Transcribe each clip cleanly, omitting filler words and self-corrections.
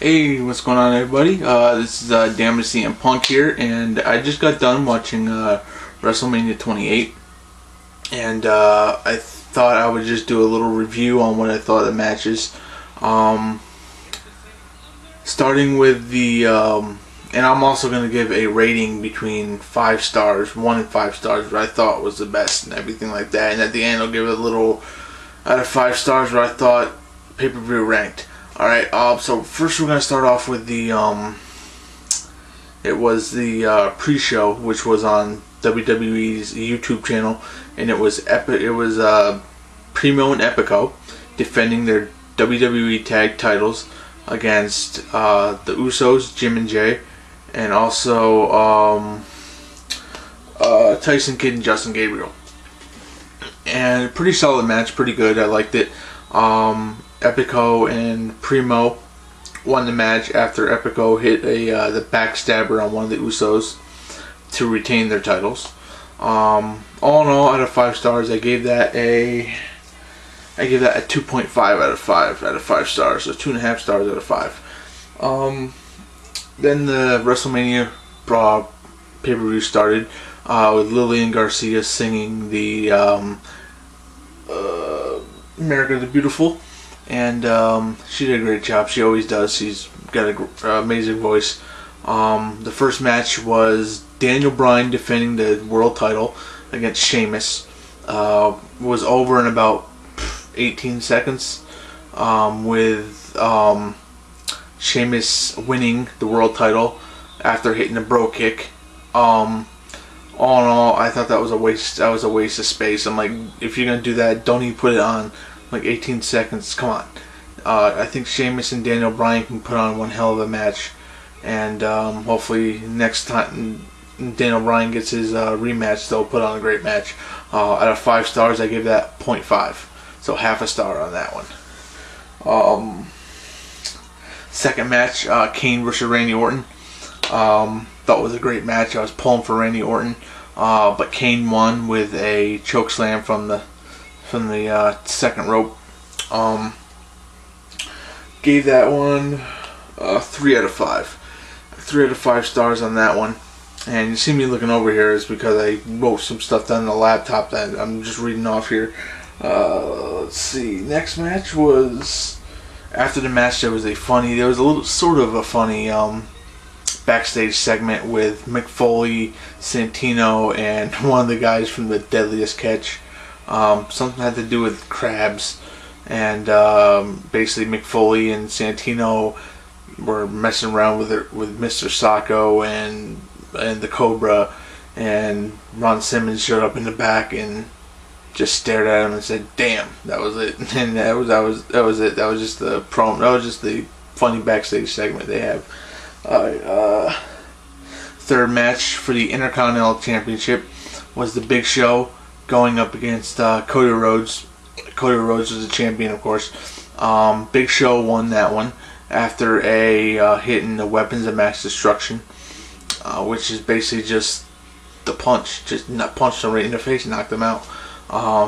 Hey, what's going on, everybody? This is Damage CM Punk here, and I just got done watching WrestleMania 28, and I thought I would just do a little review on what I thought of the matches. Starting with the, and I'm also going to give a rating between 5 stars, 1 and 5 stars, what I thought was the best and everything like that, and at the end I'll give it a little out of 5 stars what I thought pay-per-view ranked. Alright, so first we're going to start off with the, it was the pre-show, which was on WWE's YouTube channel, and it was Primo and Epico defending their WWE tag titles against the Usos, Jim and Jay, and also Tyson Kidd and Justin Gabriel. And pretty solid match, pretty good, I liked it. Epico and Primo won the match after Epico hit the backstabber on one of the Usos to retain their titles. All in all, out of 5 stars, I gave that a 2.5 out of 5 stars, so 2.5 stars out of 5. Then the WrestleMania pay-per-view started with Lillian Garcia singing the America the Beautiful. And she did a great job. She always does. She's got an amazing voice. The first match was Daniel Bryan defending the world title against Sheamus. Was over in about 18 seconds, with Sheamus winning the world title after hitting a bro kick. All in all, I thought that was a waste. That was a waste of space. I'm like, if you're gonna do that, don't even put it on like 18 seconds. Come on. I think Sheamus and Daniel Bryan can put on one hell of a match, and hopefully next time Daniel Bryan gets his rematch, they'll put on a great match. Out of 5 stars, I give that 0.5, so half a star on that one. Second match, Kane versus Randy Orton. Thought it was a great match. I was pulling for Randy Orton, but Kane won with a choke slam from the second rope. Gave that one 3 out of 5. 3 out of 5 stars on that one. And you see me looking over here is because I wrote some stuff down on the laptop that I'm just reading off here. Let's see. Next match was, after the match there was a little sort of a funny backstage segment with Mick Foley, Santino, and one of the guys from the Deadliest Catch. Something had to do with crabs, and basically Mick Foley and Santino were messing around with Mr. Sacco and the Cobra, and Ron Simmons showed up in the back and just stared at him and said, "Damn," that was it. And that was it. That was just the promo. That was just the funny backstage segment they have. Third match for the Intercontinental Championship was the Big Show going up against Cody Rhodes. Cody Rhodes was the champion, of course. Big Show won that one after a hit in the Weapons of Mass Destruction, which is basically just the punch, just not punched him right in the face and knocked him out.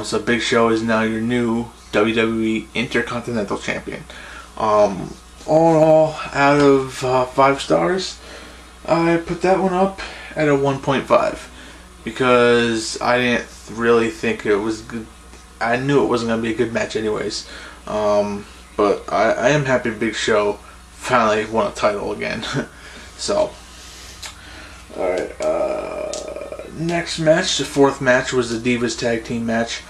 So Big Show is now your new WWE Intercontinental Champion. All in all, out of 5 stars, I put that one up at a 1.5. Because I didn't really think it was good. I knew it wasn't going to be a good match anyways. But I am happy Big Show finally won a title again. So, alright. Next match, the fourth match, was the Divas Tag Team match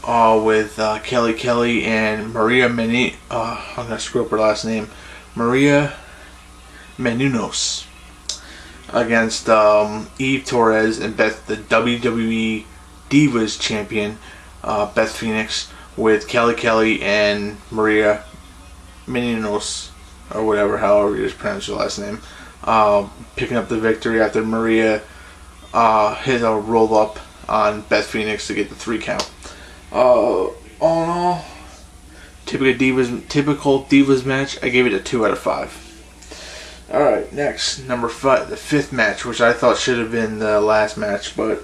with Kelly and Maria I'm going to screw up her last name. Maria Menounos against Eve Torres and the WWE Divas Champion, Beth Phoenix, with Kelly and Maria Menounos, or whatever, however you just pronounce your last name, picking up the victory after Maria hit a roll up on Beth Phoenix to get the 3 count. All in all, typical Divas match, I gave it a 2 out of 5. Alright, next, number 5, the 5th match, which I thought should have been the last match, but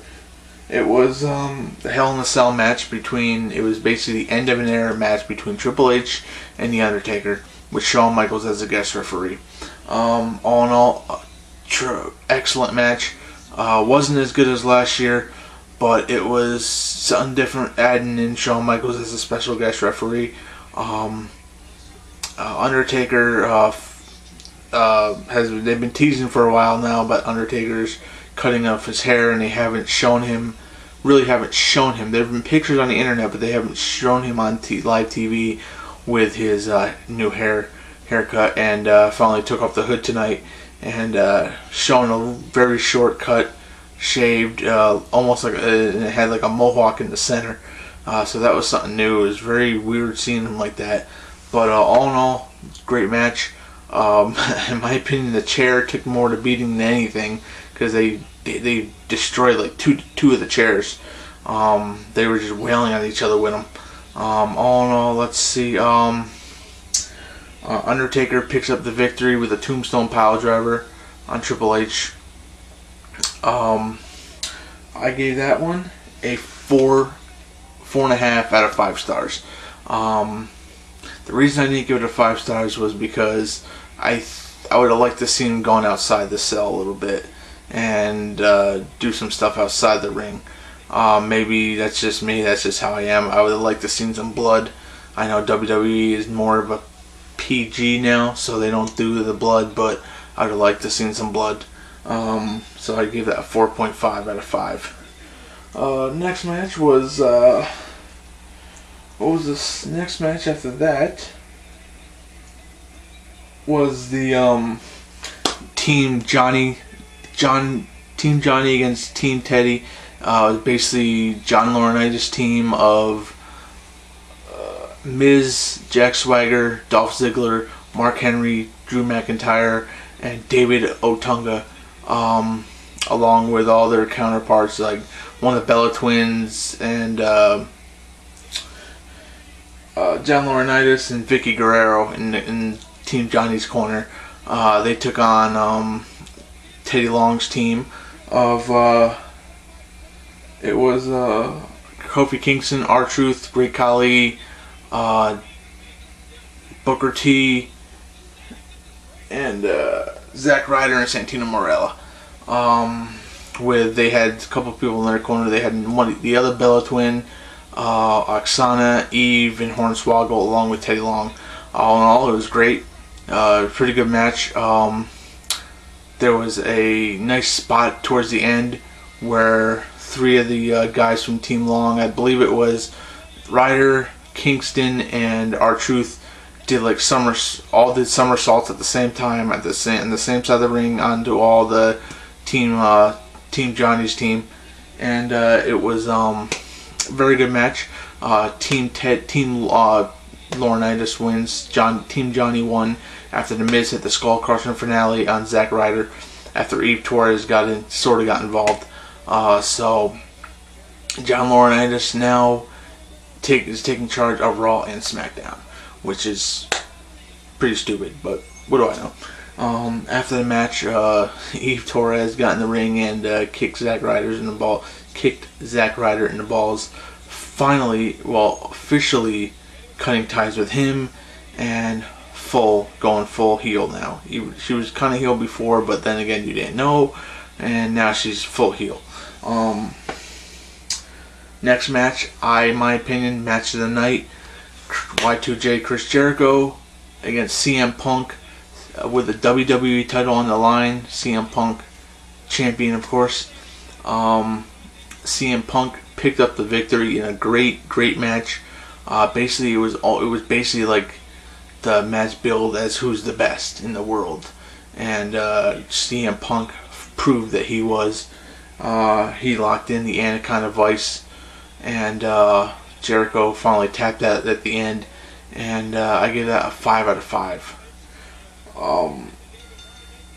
it was the Hell in a Cell match it was basically the end of an era match between Triple H and The Undertaker. with Shawn Michaels as a guest referee. All in all, excellent match. Wasn't as good as last year, but it was something different, adding in Shawn Michaels as a special guest referee. Undertaker they've been teasing for a while now, but Undertaker's cutting off his hair, and they haven't shown him. There have been pictures on the internet, but they haven't shown him on live TV with his new haircut. And finally took off the hood tonight and shown a very short cut, shaved, almost like it had like a mohawk in the center. So that was something new. It was very weird seeing him like that. But all in all, great match. In my opinion, the chair took more to beating than anything, because they destroyed like two of the chairs. They were just wailing on each other with them. All in all, let's see. Undertaker picks up the victory with a tombstone pile driver on Triple H. I gave that one a 4.5 out of 5 stars. The reason I didn't give it a 5 stars was because I would have liked to see him going outside the cell a little bit and do some stuff outside the ring. Maybe that's just me. That's just how I am. I would have liked to see some blood. I know WWE is more of a PG now, so they don't do the blood, but I would have liked to see some blood. So I gave that a 4.5 out of 5. Next match was what was this next match after that? Was the Team Johnny against Team Teddy. Basically John Laurinaitis' team of Miz, Jack Swagger, Dolph Ziggler, Mark Henry, Drew McIntyre, and David Otunga, along with all their counterparts like one of the Bella Twins and John Laurinaitis and Vicky Guerrero in Team Johnny's corner. They took on Teddy Long's team of it was Kofi Kingston, R-Truth, Great Khali, Booker T, and Zack Ryder and Santino Marella. They had a couple people in their corner. They had the other Bella Twin, Oksana, Eve, and Hornswoggle, along with Teddy Long. All in all, it was great. Pretty good match. There was a nice spot towards the end where 3 of the guys from Team Long, I believe it was Ryder, Kingston, and R-Truth, did like somersaults at the same time on the same side of the ring onto all the Team Johnny's team, and it was very good match. Team Laurinaitis wins. Team Johnny won after the Miz hit the skull crushing finale on Zack Ryder after Eve Torres got involved. So John Laurinaitis now is taking charge of Raw and SmackDown, which is pretty stupid, but what do I know? After the match, Eve Torres got in the ring and kicked Zack Ryder in the balls. Finally, officially cutting ties with him and going full heel now. She was kind of heel before, but then again, you didn't know, and now she's full heel. Next match, in my opinion, match of the night, Y2J Chris Jericho against CM Punk with the WWE title on the line. CM Punk champion, of course. CM Punk picked up the victory in a great match. Basically, it was basically like the match billed as who's the best in the world, and CM Punk proved that he was. He locked in the Anaconda Vice, and Jericho finally tapped that at the end, and I give that a 5 out of 5. Oh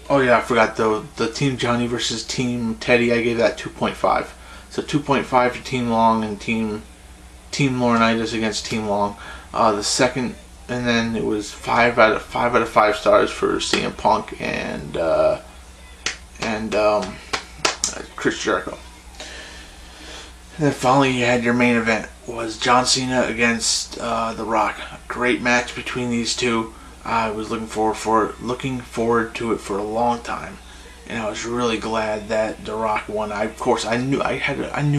yeah, I forgot though, the Team Johnny versus Team Teddy, I gave that 2.5. So 2.5 for Team Long and Team Laurinaitis against Team Long. The second, and then it was 5 out of 5 stars for CM Punk and Chris Jericho. And then finally, you had your main event was John Cena against The Rock. A great match between these two. I was looking forward to it for a long time, and I was really glad that The Rock won. Of course, I knew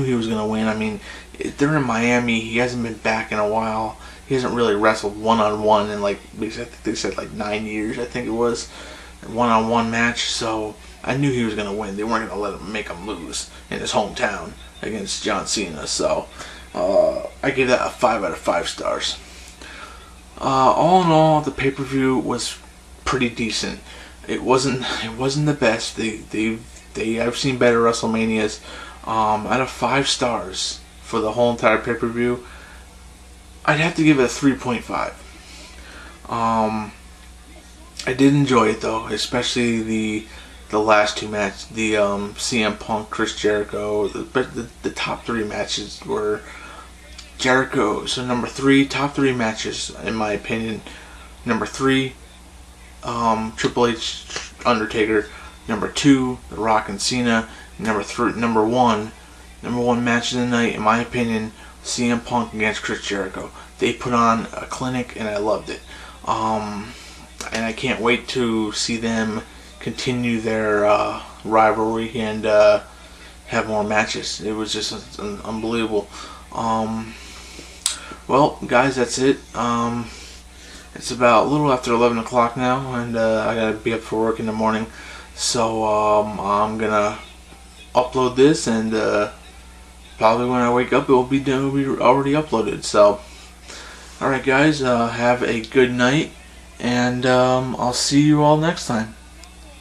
he was gonna win. I mean, they're in Miami. He hasn't been back in a while. He hasn't really wrestled one-on-one in, like, I think they said, like 9 years. I think it was a one-on-one match. So I knew he was gonna win. They weren't gonna make him lose in his hometown against John Cena. So I gave that a 5 out of 5 stars. All in all, the pay-per-view was pretty decent. It wasn't the best. I've seen better WrestleManias. Out of 5 stars for the whole entire pay-per-view, I'd have to give it a 3.5. I did enjoy it though, especially the last 2 matches, the CM Punk, Chris Jericho. But the top 3 matches were Jericho. So number 3, top 3 matches in my opinion. Number 3, Triple H, Undertaker. Number 2, The Rock and Cena. Number one match of the night, in my opinion, CM Punk against Chris Jericho. They put on a clinic, and I loved it. And I can't wait to see them continue their rivalry and have more matches. It was just unbelievable. Well, guys, that's it. It's about a little after 11 o'clock now, and I gotta be up for work in the morning. So I'm gonna upload this, and probably when I wake up, it'll be already uploaded. So, all right, guys, have a good night, and I'll see you all next time.